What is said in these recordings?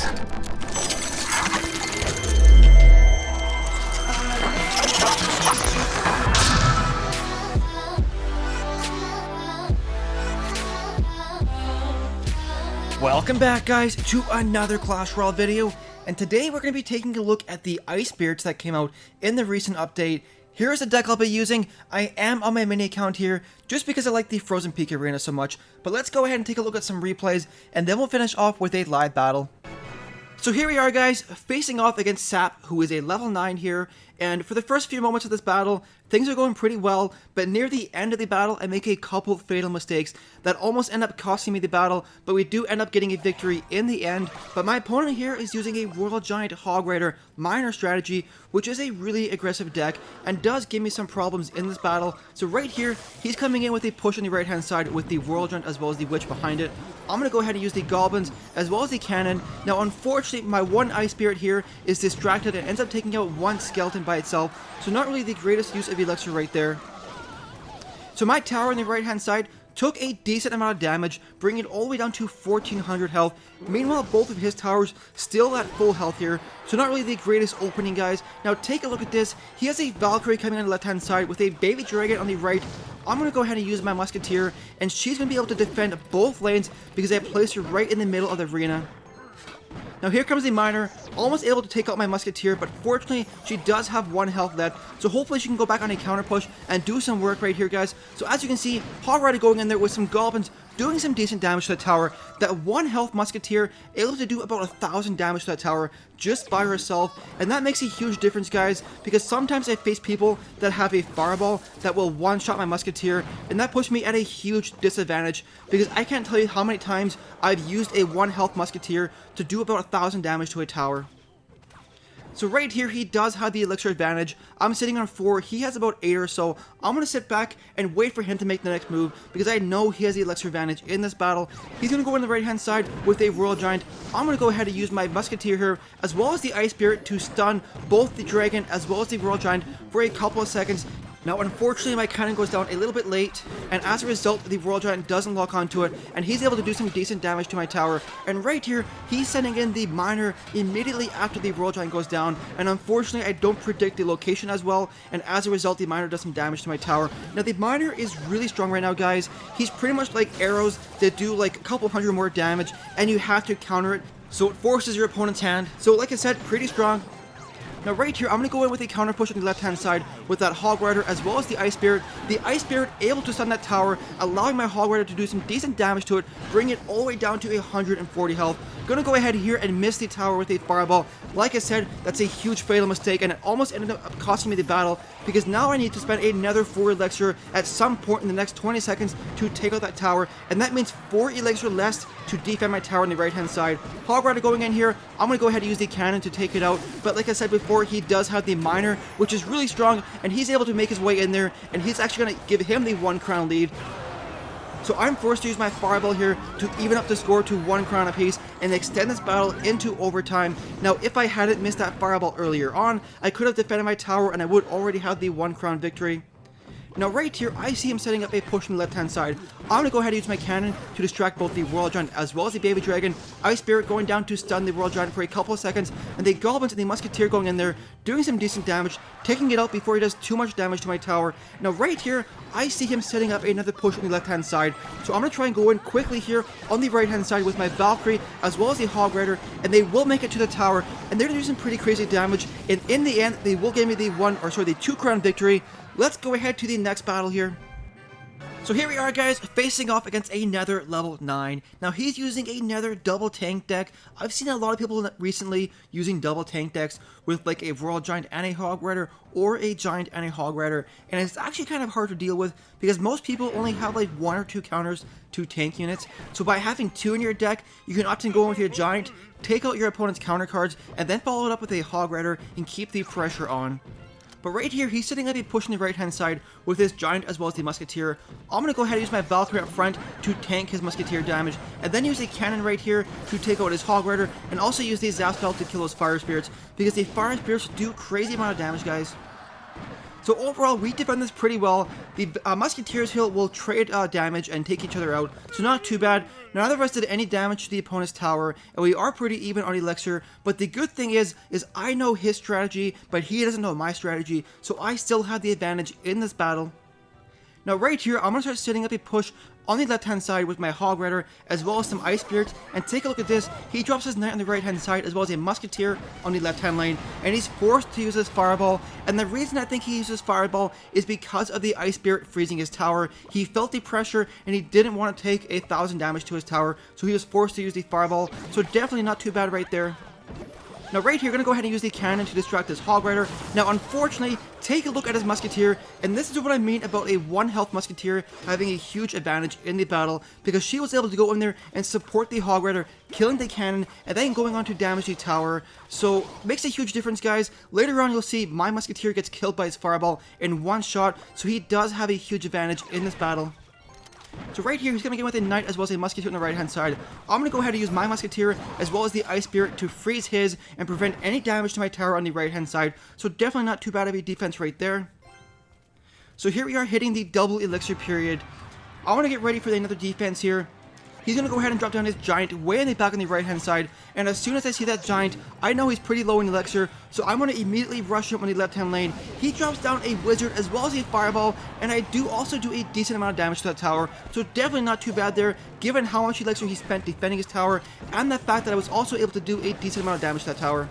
this. Welcome back, guys, to another Clash Royale video, and today we're going to be taking a look at the ice spirits that came out in the recent update. Here's the deck I'll be using. I am on my mini account here just because I like the Frozen Peak Arena so much, but let's go ahead and take a look at some replays, and then we'll finish off with a live battle. So here we are, guys, facing off against Sap, who is a level 9 here, and for the first few moments of this battle, things are going pretty well, but near the end of the battle, I make a couple fatal mistakes that almost end up costing me the battle, but we do end up getting a victory in the end. But my opponent here is using a Royal Giant Hog Rider Miner strategy, which is a really aggressive deck, and does give me some problems in this battle. So right here, he's coming in with a push on the right hand side with the Royal Giant as well as the Witch behind it. I'm going to go ahead and use the Goblins as well as the Cannon. Now unfortunately, my one Ice Spirit here is distracted and ends up taking out one Skeleton by itself, so not really the greatest use of Elixir right there. So my tower on the right hand side took a decent amount of damage, bringing it all the way down to 1400 health. Meanwhile, both of his towers still at full health here, so not really the greatest opening, guys. Now take a look at this. He has a Valkyrie coming on the left hand side with a Baby Dragon on the right. I'm going to go ahead and use my Musketeer, and she's going to be able to defend both lanes because I placed her right in the middle of the arena. Now here comes the Miner, almost able to take out my Musketeer, but fortunately she does have 1 health left, so hopefully she can go back on a counter push and do some work right here, guys. So as you can see, Hog Rider going in there with some Goblins, doing some decent damage to the tower. That 1 health Musketeer able to do about 1000 damage to that tower just by herself, and that makes a huge difference, guys, because sometimes I face people that have a Fireball that will one-shot my Musketeer, and that puts me at a huge disadvantage, because I can't tell you how many times I've used a 1 health Musketeer to do about 1000 damage to a tower. So right here, he does have the Elixir advantage. I'm sitting on 4, he has about 8 or so. I'm going to sit back and wait for him to make the next move, because I know he has the Elixir advantage in this battle. He's going to go in the right hand side with a Royal Giant. I'm going to go ahead and use my Musketeer here, as well as the Ice Spirit, to stun both the Dragon as well as the Royal Giant for a couple of seconds. Now unfortunately, my cannon goes down a little bit late, and as a result, the Royal Giant doesn't lock onto it, and he's able to do some decent damage to my tower. And right here, he's sending in the Miner immediately after the Royal Giant goes down, and unfortunately, I don't predict the location as well, and as a result, the Miner does some damage to my tower. Now the Miner is really strong right now, guys. He's pretty much like arrows that do like a couple hundred more damage, and you have to counter it, so it forces your opponent's hand. So like I said, pretty strong. Now right here, I'm going to go in with a counter push on the left hand side with that Hog Rider as well as the Ice Spirit. The Ice Spirit able to stun that tower, allowing my Hog Rider to do some decent damage to it, bring it all the way down to 140 health. Gonna go ahead here and miss the tower with a Fireball. Like I said, that's a huge fatal mistake, and it almost ended up costing me the battle, because now I need to spend another 4 Elixir at some point in the next 20 seconds to take out that tower, and that means 4 Elixir less to defend my tower on the right hand side. Hog Rider going in here, I'm gonna go ahead and use the cannon to take it out, but like I said before, he does have the Miner, which is really strong, and he's able to make his way in there, and he's actually gonna give him the 1 crown lead. So I'm forced to use my Fireball here to even up the score to 1 crown apiece and extend this battle into overtime. Now, if I hadn't missed that Fireball earlier on, I could have defended my tower and I would already have the 1 crown victory. Now right here, I see him setting up a push on the left hand side. I'm going to go ahead and use my cannon to distract both the Royal Giant as well as the Baby Dragon. Ice Spirit going down to stun the Royal Giant for a couple of seconds, and the Goblins and the Musketeer going in there, doing some decent damage, taking it out before he does too much damage to my tower. Now right here, I see him setting up another push on the left hand side, so I'm going to try and go in quickly here on the right hand side with my Valkyrie as well as the Hog Rider, and they will make it to the tower, and they're doing some pretty crazy damage, and in the end, they will give me the 2 crown victory. Let's go ahead to the next battle here. So here we are, guys, facing off against another level 9. Now he's using another double tank deck. I've seen a lot of people recently using double tank decks with like a Royal Giant and a Hog Rider, or a Giant and a Hog Rider, and it's actually kind of hard to deal with because most people only have like 1 or 2 counters to tank units. So by having 2 in your deck, you can often go in with your Giant, take out your opponent's counter cards, and then follow it up with a Hog Rider and keep the pressure on. But right here, he's sitting up and pushing the right-hand side with his Giant as well as the Musketeer. I'm going to go ahead and use my Valkyrie up front to tank his Musketeer damage, and then use a Cannon right here to take out his Hog Rider, and also use the Zap spell to kill those Fire Spirits, because the Fire Spirits do crazy amount of damage, guys. So overall, we defend this pretty well. The Musketeers here will trade damage and take each other out, so not too bad. Neither of us did any damage to the opponent's tower, and we are pretty even on Elixir. But the good thing is I know his strategy, but he doesn't know my strategy, so I still have the advantage in this battle. Now right here, I'm going to start setting up a push on the left hand side with my Hog Rider as well as some Ice Spirits, and take a look at this. He drops his Knight on the right hand side as well as a Musketeer on the left hand lane, and he's forced to use his Fireball. And the reason I think he uses Fireball is because of the Ice Spirit freezing his tower. He felt the pressure and he didn't want to take 1,000 damage to his tower, so he was forced to use the Fireball. So definitely not too bad right there. Now right here, we're going to go ahead and use the cannon to distract this Hog Rider. Now unfortunately, take a look at his Musketeer, and this is what I mean about a 1 health Musketeer having a huge advantage in the battle, because she was able to go in there and support the Hog Rider, killing the cannon, and then going on to damage the tower. So makes a huge difference, guys. Later on, you'll see my Musketeer gets killed by his Fireball in 1 shot, so he does have a huge advantage in this battle. So right here, he's going to get with a Knight as well as a Musketeer on the right hand side. I'm going to go ahead and use my Musketeer as well as the Ice Spirit to freeze his and prevent any damage to my tower on the right hand side. So definitely not too bad of a defense right there. So here we are hitting the double Elixir period. I want to get ready for another defense here. He's going to go ahead and drop down his Giant way in the back on the right hand side, and as soon as I see that Giant, I know he's pretty low in Elixir, so I'm going to immediately rush him on the left hand lane. He drops down a Wizard as well as a Fireball, and I do also do a decent amount of damage to that tower, so definitely not too bad there, given how much Elixir he spent defending his tower, and the fact that I was also able to do a decent amount of damage to that tower.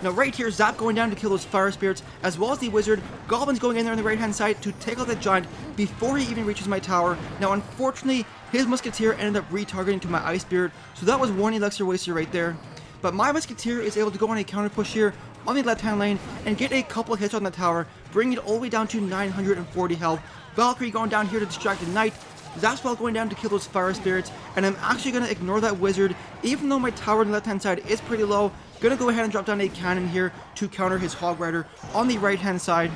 Now right here, Zap going down to kill those Fire Spirits, as well as the Wizard. Goblin's going in there on the right hand side to take out that Giant before he even reaches my tower. Now unfortunately, his Musketeer ended up retargeting to my Ice Spirit, so that was 1 Elixir waster right there. But my Musketeer is able to go on a counter push here on the left hand lane and get a couple hits on the tower, bringing it all the way down to 940 health. Valkyrie going down here to distract the Knight. Zapspell going down to kill those Fire Spirits, and I'm actually going to ignore that Wizard, even though my tower on the left hand side is pretty low. Gonna go ahead and drop down a cannon here to counter his Hog Rider on the right hand side.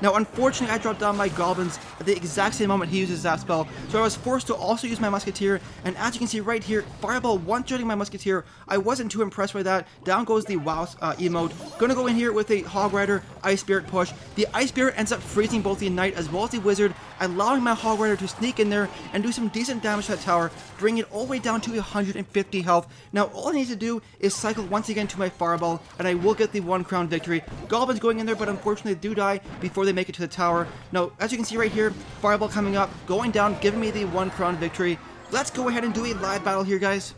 Now unfortunately, I dropped down my Goblins at the exact same moment he uses Zap Spell, so I was forced to also use my Musketeer, and as you can see right here, Fireball one-shotting my Musketeer. I wasn't too impressed by that. Down goes the WoW emote. Gonna go in here with a Hog Rider Ice Spirit push. The Ice Spirit ends up freezing both the Knight as well as the Wizard, allowing my Hog Rider to sneak in there and do some decent damage to that tower, bringing it all the way down to 150 health. Now all I need to do is cycle once again to my Fireball, and I will get the 1 crown victory. Goblins going in there, but unfortunately they do die before they make it to the tower. Now, as you can see right here, Fireball coming up, going down, giving me the 1 crown victory. Let's go ahead and do a live battle here, guys.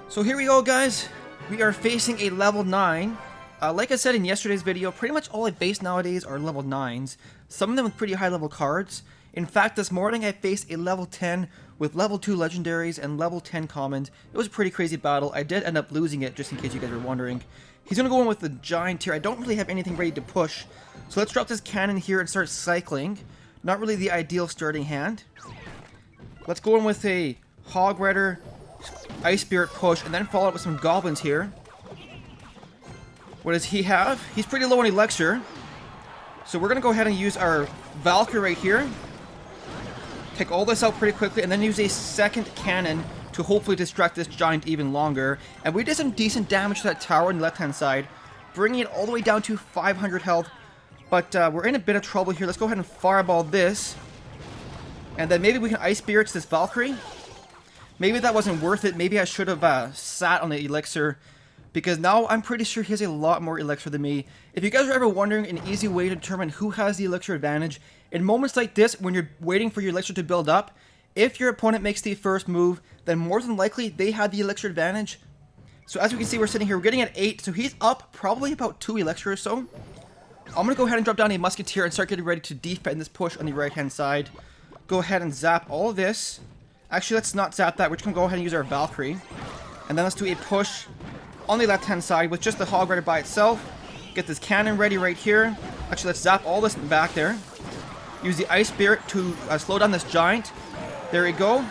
So here we go, guys. We are facing a level 9. Like I said in yesterday's video, pretty much all I face nowadays are level 9s. Some of them with pretty high level cards. In fact, this morning I faced a level 10 with level 2 legendaries and level 10 commons. It was a pretty crazy battle. I did end up losing it, just in case you guys were wondering. He's going to go in with the Giant here. I don't really have anything ready to push. So let's drop this cannon here and start cycling. Not really the ideal starting hand. Let's go in with a Hog Rider Ice Spirit push, and then follow up with some Goblins here. What does he have? He's pretty low on Elixir. So we're going to go ahead and use our Valkyrie right here. Take all this out pretty quickly, and then use a second cannon to hopefully distract this Giant even longer. And we did some decent damage to that tower on the left-hand side, bringing it all the way down to 500 health. But we're in a bit of trouble here. Let's go ahead and Fireball this. And then maybe we can Ice Spirits this Valkyrie. Maybe that wasn't worth it. Maybe I should have sat on the Elixir, because now I'm pretty sure he has a lot more Elixir than me. If you guys are ever wondering an easy way to determine who has the Elixir advantage, in moments like this, when you're waiting for your Elixir to build up, if your opponent makes the first move, then more than likely they have the Elixir advantage. So as we can see, we're sitting here, we're getting at 8, so he's up probably about 2 Elixir or so. I'm going to go ahead and drop down a Musketeer and start getting ready to defend this push on the right-hand side. Go ahead and zap all of this. Actually, let's not zap that. We're just going to go ahead and use our Valkyrie. And then let's do a push on the left-hand side with just the Hog Rider by itself. Get this cannon ready right here. Actually, let's zap all this back there. Use the Ice Spirit to slow down this Giant. There we go.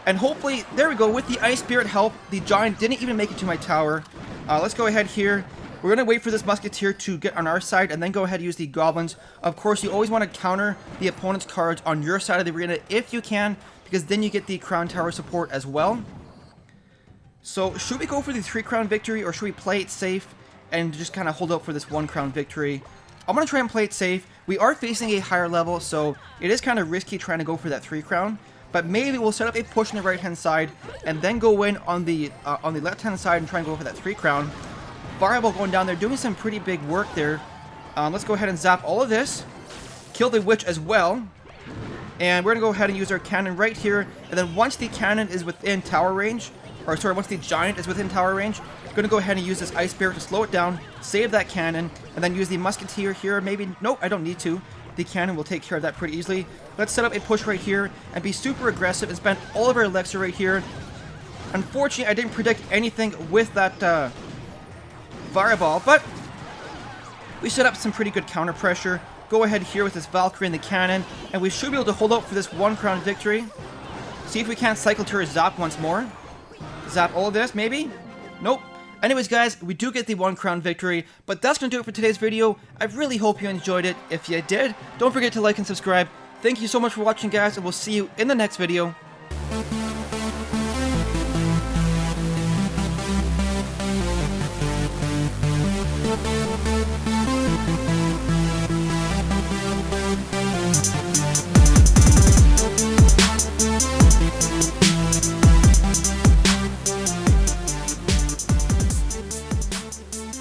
And hopefully, there we go, with the Ice Spirit help, the Giant didn't even make it to my tower. Let's go ahead here. We're going to wait for this Musketeer to get on our side and then go ahead and use the Goblins. Of course, you always want to counter the opponent's cards on your side of the arena if you can, because then you get the Crown Tower support as well. So, should we go for the 3 crown victory, or should we play it safe and just kind of hold out for this 1 crown victory? I'm going to try and play it safe. We are facing a higher level, so it is kind of risky trying to go for that 3 crown. But maybe we'll set up a push on the right-hand side and then go in on the left-hand side and try and go for that 3 crown. Fireball going down there, doing some pretty big work there. Let's go ahead and zap all of this. Kill the witch as well. And we're going to go ahead and use our cannon right here. And then once the cannon is within tower range, or sorry, once the giant is within tower range, I'm going to go ahead and use this Ice Spirit to slow it down, save that cannon, and then use the Musketeer here. Maybe, nope, I don't need to. The cannon will take care of that pretty easily. Let's set up a push right here and be super aggressive and spend all of our elixir right here. Unfortunately, I didn't predict anything with that fireball, but we set up some pretty good counter pressure. Go ahead here with this Valkyrie and the cannon, and we should be able to hold out for this 1 crown victory. See if we can't cycle to our zap once more. Zap all of this, maybe? Nope. Anyways, guys, we do get the 1 crown victory, but that's going to do it for today's video. I really hope you enjoyed it. If you did, don't forget to like and subscribe. Thank you so much for watching, guys, and we'll see you in the next video.